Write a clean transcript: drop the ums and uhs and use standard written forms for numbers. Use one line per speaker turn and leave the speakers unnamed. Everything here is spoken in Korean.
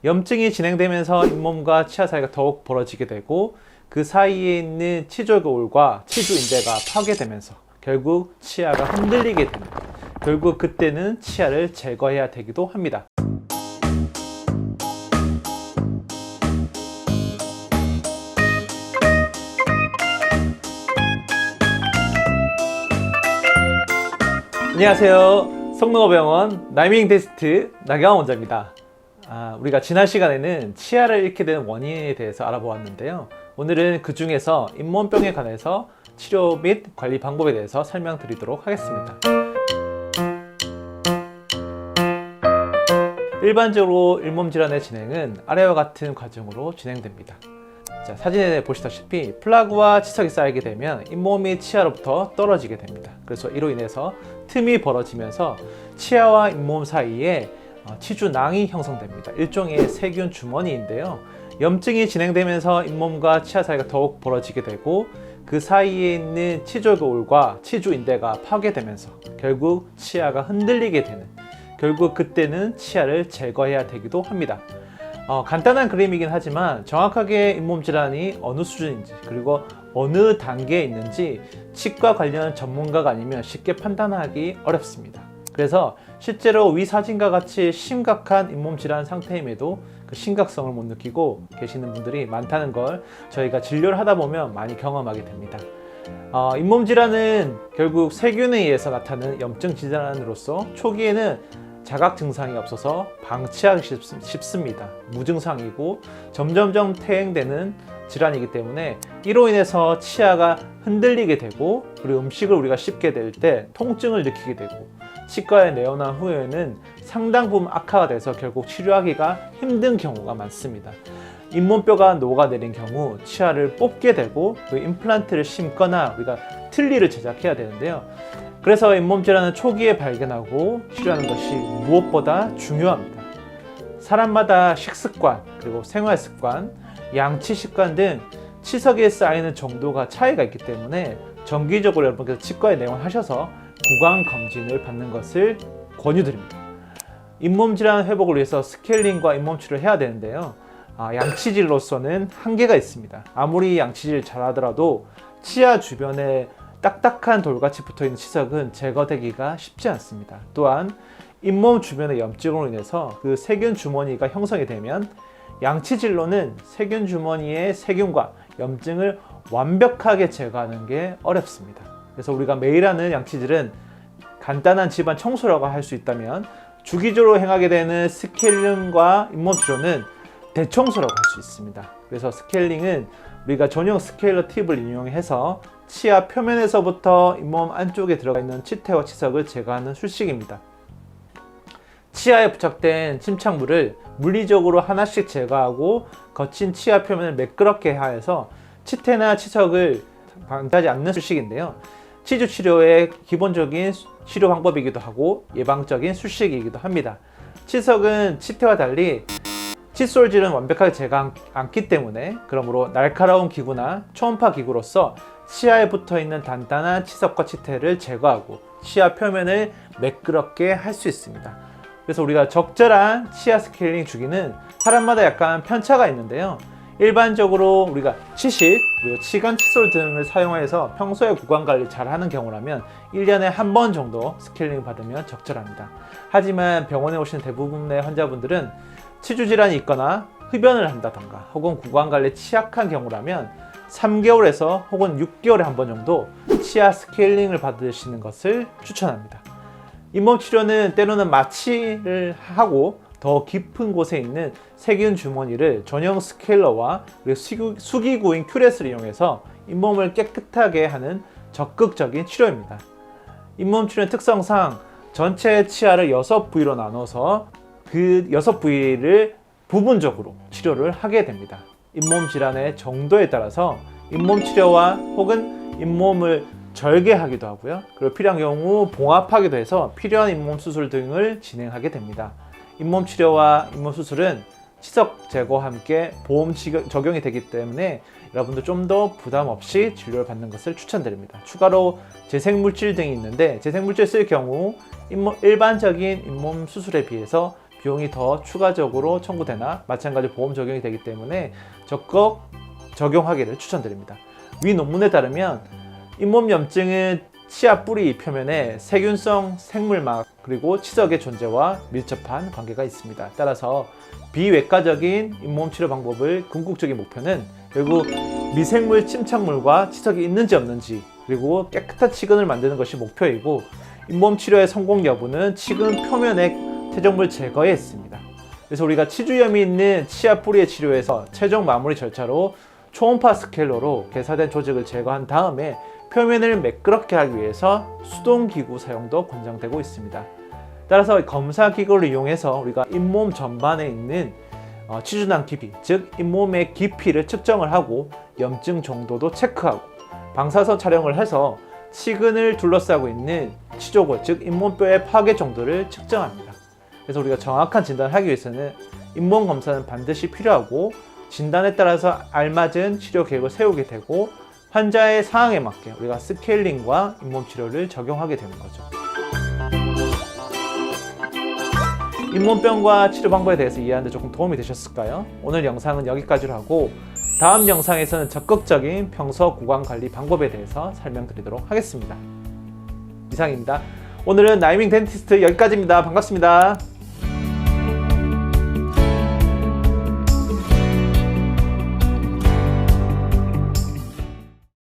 염증이 진행되면서 잇몸과 치아 사이가 더욱 벌어지게 되고 그 사이에 있는 치조골과 치주인대가 파괴되면서 결국 치아가 흔들리게 되는, 결국 그때는 치아를 제거해야 되기도 합니다. 안녕하세요. 성능어병원 나이밍 테스트 나경원 원장입니다. 우리가 지난 시간에는 치아를 잃게 되는 원인에 대해서 알아보았는데요. 오늘은 그 중에서 잇몸병에 관해서 치료 및 관리 방법에 대해서 설명드리도록 하겠습니다. 일반적으로 잇몸 질환의 진행은 아래와 같은 과정으로 진행됩니다. 자, 사진에 보시다시피 플라그와 치석이 쌓이게 되면 잇몸이 치아로부터 떨어지게 됩니다. 그래서 이로 인해서 틈이 벌어지면서 치아와 잇몸 사이에 치주낭이 형성됩니다. 일종의 세균 주머니인데요. 염증이 진행되면서 잇몸과 치아 사이가 더욱 벌어지게 되고 그 사이에 있는 치조골과 치주인대가 파괴되면서 결국 치아가 흔들리게 되는, 결국 그때는 치아를 제거해야 되기도 합니다. 간단한 그림이긴 하지만 정확하게 잇몸 질환이 어느 수준인지 그리고 어느 단계에 있는지 치과 관련 전문가가 아니면 쉽게 판단하기 어렵습니다. 그래서 실제로 위 사진과 같이 심각한 잇몸 질환 상태임에도 그 심각성을 못 느끼고 계시는 분들이 많다는 걸 저희가 진료를 하다 보면 많이 경험하게 됩니다. 잇몸 질환은 결국 세균에 의해서 나타나는 염증 질환으로서 초기에는 자각 증상이 없어서 방치하기 쉽습니다. 무증상이고 점점점 퇴행되는 질환이기 때문에 이로 인해서 치아가 흔들리게 되고 그리고 음식을 우리가 씹게 될 때 통증을 느끼게 되고 치과에 내원한 후에는 상당 부분 악화가 돼서 결국 치료하기가 힘든 경우가 많습니다. 잇몸뼈가 녹아내린 경우 치아를 뽑게 되고 그 임플란트를 심거나 우리가 틀니를 제작해야 되는데요. 그래서 잇몸 질환은 초기에 발견하고 치료하는 것이 무엇보다 중요합니다. 사람마다 식습관, 그리고 생활습관, 양치 습관 등 치석에 쌓이는 정도가 차이가 있기 때문에 정기적으로 여러분께서 치과에 내원하셔서 구강 검진을 받는 것을 권유드립니다. 잇몸 질환 회복을 위해서 스케일링과 잇몸 치료를 해야 되는데요. 양치질로서는 한계가 있습니다. 아무리 양치질 잘하더라도 치아 주변에 딱딱한 돌같이 붙어있는 치석은 제거되기가 쉽지 않습니다. 또한 잇몸 주변의 염증으로 인해서 그 세균 주머니가 형성이 되면 양치질로는 세균 주머니의 세균과 염증을 완벽하게 제거하는 게 어렵습니다. 그래서 우리가 매일 하는 양치질은 간단한 집안 청소라고 할 수 있다면 주기적으로 행하게 되는 스케일링과 잇몸 치료는 대청소라고 할 수 있습니다. 그래서 스케일링은 우리가 전용 스케일러 팁을 이용해서 치아 표면에서부터 잇몸 안쪽에 들어가 있는 치태와 치석을 제거하는 술식입니다. 치아에 부착된 침착물을 물리적으로 하나씩 제거하고 거친 치아 표면을 매끄럽게 하여서 치태나 치석을 방치하지 않는 술식인데요. 치주 치료의 기본적인 치료 방법이기도 하고 예방적인 술식이기도 합니다. 치석은 치태와 달리 칫솔질은 완벽하게 제거하지 않기 때문에 그러므로 날카로운 기구나 초음파 기구로서 치아에 붙어있는 단단한 치석과 치태를 제거하고 치아 표면을 매끄럽게 할 수 있습니다. 그래서 우리가 적절한 치아 스케일링 주기는 사람마다 약간 편차가 있는데요. 일반적으로 우리가 치실, 그리고 치관 칫솔 등을 사용해서 평소에 구강 관리 잘 하는 경우라면 1년에 한 번 정도 스케일링 받으면 적절합니다. 하지만 병원에 오시는 대부분의 환자분들은 치주 질환이 있거나 흡연을 한다던가 혹은 구강 관리에 취약한 경우라면 3개월에서 혹은 6개월에 한 번 정도 치아 스케일링을 받으시는 것을 추천합니다. 잇몸 치료는 때로는 마취를 하고 더 깊은 곳에 있는 세균 주머니를 전용 스케일러와 수기구인 큐렛을 이용해서 잇몸을 깨끗하게 하는 적극적인 치료입니다. 잇몸 치료의 특성상 전체 치아를 6부위로 나눠서 그 6부위를 부분적으로 치료를 하게 됩니다. 잇몸 질환의 정도에 따라서 잇몸 치료와 혹은 잇몸을 절개하기도 하고요. 그리고 필요한 경우 봉합하기도 해서 필요한 잇몸 수술 등을 진행하게 됩니다. 잇몸 치료와 잇몸 수술은 치석 제거와 함께 보험 적용이 되기 때문에 여러분들 좀 더 부담 없이 진료를 받는 것을 추천드립니다. 추가로 재생물질 등이 있는데 재생물질 쓸 경우 일반적인 잇몸 수술에 비해서 비용이 더 추가적으로 청구되나 마찬가지로 보험 적용이 되기 때문에 적극 적용하기를 추천드립니다. 위 논문에 따르면 잇몸 염증은 치아 뿌리 표면에 세균성 생물막 그리고 치석의 존재와 밀접한 관계가 있습니다. 따라서 비외과적인 잇몸 치료 방법을 궁극적인 목표는 결국 미생물 침착물과 치석이 있는지 없는지 그리고 깨끗한 치근을 만드는 것이 목표이고 잇몸 치료의 성공 여부는 치근 표면의 퇴적물 제거에 있습니다. 그래서 우리가 치주염이 있는 치아 뿌리의 치료에서 최종 마무리 절차로 초음파 스케일러로 개사된 조직을 제거한 다음에 표면을 매끄럽게 하기 위해서 수동기구 사용도 권장되고 있습니다. 따라서 검사기구를 이용해서 우리가 잇몸 전반에 있는 치주낭 깊이, 즉 잇몸의 깊이를 측정을 하고 염증 정도도 체크하고 방사선 촬영을 해서 치근을 둘러싸고 있는 치조골, 즉 잇몸뼈의 파괴 정도를 측정합니다. 그래서 우리가 정확한 진단을 하기 위해서는 잇몸 검사는 반드시 필요하고 진단에 따라서 알맞은 치료 계획을 세우게 되고 환자의 상황에 맞게 우리가 스케일링과 잇몸 치료를 적용하게 되는 거죠. 잇몸병과 치료 방법에 대해서 이해하는 데 조금 도움이 되셨을까요? 오늘 영상은 여기까지로 하고 다음 영상에서는 적극적인 평소 구강 관리 방법에 대해서 설명드리도록 하겠습니다. 이상입니다. 오늘은 나이밍 덴티스트 여기까지입니다. 반갑습니다.